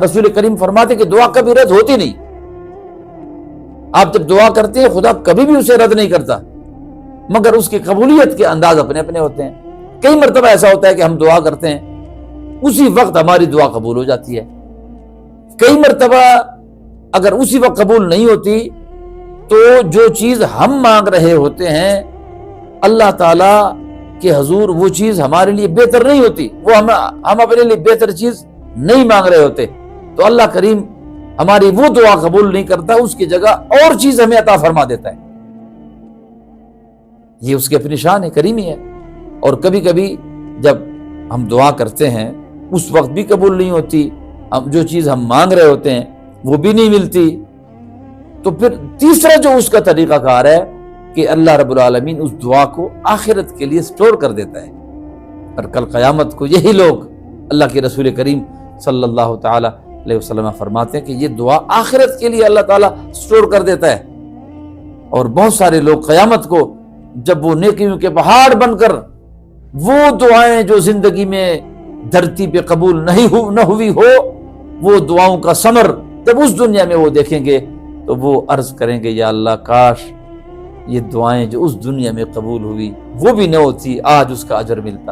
رسول کریم فرماتے کہ دعا کبھی رد ہوتی نہیں. آپ جب دعا کرتے ہیں خدا کبھی بھی اسے رد نہیں کرتا، مگر اس کی قبولیت کے انداز اپنے اپنے ہوتے ہیں. کئی مرتبہ ایسا ہوتا ہے کہ ہم دعا کرتے ہیں اسی وقت ہماری دعا قبول ہو جاتی ہے. کئی مرتبہ اگر اسی وقت قبول نہیں ہوتی تو جو چیز ہم مانگ رہے ہوتے ہیں اللہ تعالیٰ کے حضور وہ چیز ہمارے لیے بہتر نہیں ہوتی، وہ ہم اپنے لیے بہتر چیز نہیں مانگ رہے ہوتے، تو اللہ کریم ہماری وہ دعا قبول نہیں کرتا، اس کی جگہ اور چیز ہمیں عطا فرما دیتا ہے. یہ اس کی اپنی شان ہے، کریمی ہے. اور کبھی کبھی جب ہم دعا کرتے ہیں اس وقت بھی قبول نہیں ہوتی، جو چیز ہم مانگ رہے ہوتے ہیں وہ بھی نہیں ملتی، تو پھر تیسرا جو اس کا طریقہ کار ہے کہ اللہ رب العالمین اس دعا کو آخرت کے لیے سٹور کر دیتا ہے. اور کل قیامت کو یہی لوگ، اللہ کے رسول کریم صلی اللہ تعالی علیہ وسلم فرماتے ہیں کہ یہ دعا آخرت کے لیے اللہ تعالیٰ سٹور کر دیتا ہے. اور بہت سارے لوگ قیامت کو جب وہ نیکیوں کے پہاڑ بن کر وہ دعائیں جو زندگی میں دھرتی پہ قبول نہ ہوئی ہو، وہ دعاؤں کا ثمر جب اس دنیا میں وہ دیکھیں گے تو وہ عرض کریں گے یا اللہ کاش یہ دعائیں جو اس دنیا میں قبول ہوئی وہ بھی نہ ہوتی، آج اس کا اجر ملتا.